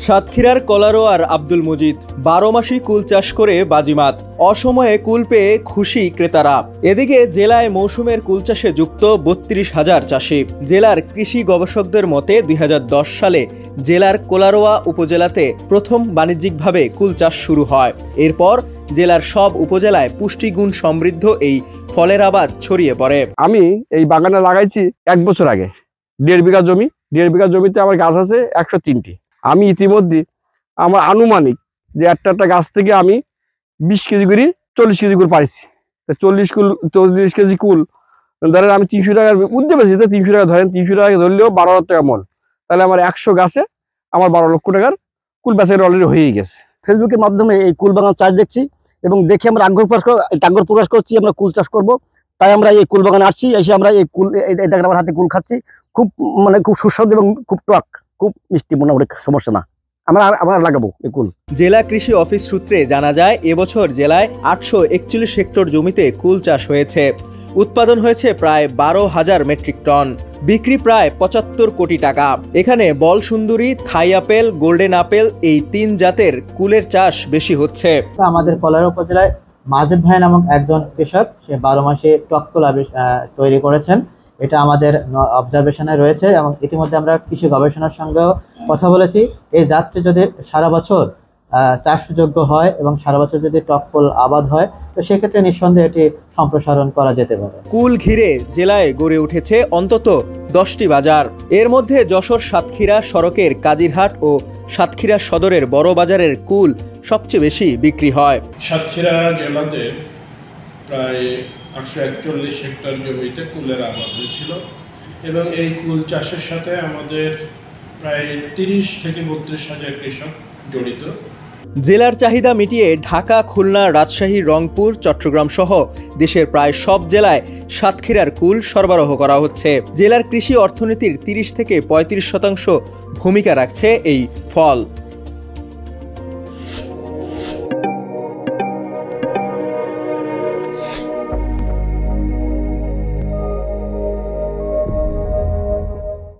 সাতক্ষীরার কলারোয়ার আব্দুল মজিদ 12 মাসই কুল চাষ করে বাজিমাত। অসময়ে কুল পেয়ে খুশি ক্রেতারা। এদিকে জেলায় মৌসুমের কুল চাষে যুক্ত 32,000 চাষি। জেলার কৃষি গবেষকদের মতে 2010 সালে জেলার কলারোয়া উপজেলাতে প্রথম বাণিজ্যিকভাবে কুল চাষ শুরু হয়। এরপর জেলার সব উপজেলায় পুষ্টিগুণ সমৃদ্ধ এই ফলের আবাদ ছড়িয়ে পড়ে। আমি এই বাগানে লাগাইছি 1 বছর আগে 1.5 বিঘা জমি। 1.5 বিঘা জমিতে আমার গাছ আছে 103টি। আমি ইতিমধ্যে আমার আনুমানিক যে একটা গাছ থেকে আমি 20 কেজি করে 40 কেজি করে পাইছি। 40 কেজি কুল ধরেন আমি 300 টাকার উদ্যোগ পেয়েছি। 300 টাকা ধরেন, 300 টাকা ধরলেও 12,000 টাকা মন। তাহলে আমার 100 গাছে আমার 12 লক্ষ টাকার কুল বেচা অলরেডি হয়ে গেছে। ফেসবুকের মাধ্যমে এই কুল বাগান চাষ দেখছি এবং দেখে আমরা আগ্রহ প্রকাশ করছি আমরা কুল চাষ করব। তাই আমরা এই কুল বাগানে আসছি, এসে আমরা এই কুল দেখেন আমার হাতে কুল খাচ্ছি। খুব খুব সুস্বাদু এবং খুব টক, খুব মিষ্টি, মোটামুটি সমস্যা না। আমরা লাগাবো এই কুল। জেলা কৃষি অফিস সূত্রে জানা যায়, এবছর জেলায় 841 হেক্টর জমিতে কুল চাষ হয়েছে। উৎপাদন হয়েছে প্রায় 12,000 মেট্রিক টন। বিক্রি প্রায় 75 কোটি টাকা। এখানে বল সুন্দরী, থাই আপেল, গোল্ডেন আপেল এই 3 জাতের কুলের চাষ বেশি হচ্ছে। আমাদের কলারোয়া উপজেলায় মাজেদ ভাই নামক একজন কৃষক, সে 12 মাসে টক কুল তৈরি করেছেন। এটা আমাদের অবজারভেশনে রয়েছে এবং ইতিমধ্যে আমরা কৃষি গবেষণার সঙ্গেও কথা বলেছি। এই জাতটি যদি সারা বছর চাষযোগ্য হয় এবং সারা বছর যদি টক কুল আবাদ হয়, তো সেক্ষেত্রে নিঃসন্দেহে এটি সম্প্রসারণ করা যেতে পারে। কুল ঘিরে জেলায় গড়ে উঠেছে অন্তত 10টি বাজার। এর মধ্যে যশোর সাতক্ষীরা সড়কের কাজিরহাট ও সাতক্ষীরা সদরের বড় বাজারের কুল সবচেয়ে বেশি বিক্রি হয়। সাতক্ষীরা জেলাতে প্রায় 841 হেক্টর জমিতে কুলের আবাদ হয়েছিল এবং এই কুল চাষের সাথে আমাদের প্রায় 30 থেকে 32,000 কৃষক জড়িত। জেলার চাহিদা মিটিয়ে ঢাকা, খুলনা, রাজশাহী, রংপুর, চট্টগ্রাম সহ দেশের প্রায় সব জেলায় সাতক্ষীরার কুল সরবরাহ করা হচ্ছে। জেলার কৃষি অর্থনীতির 30 থেকে 35% ভূমিকা রাখছে এই ফল।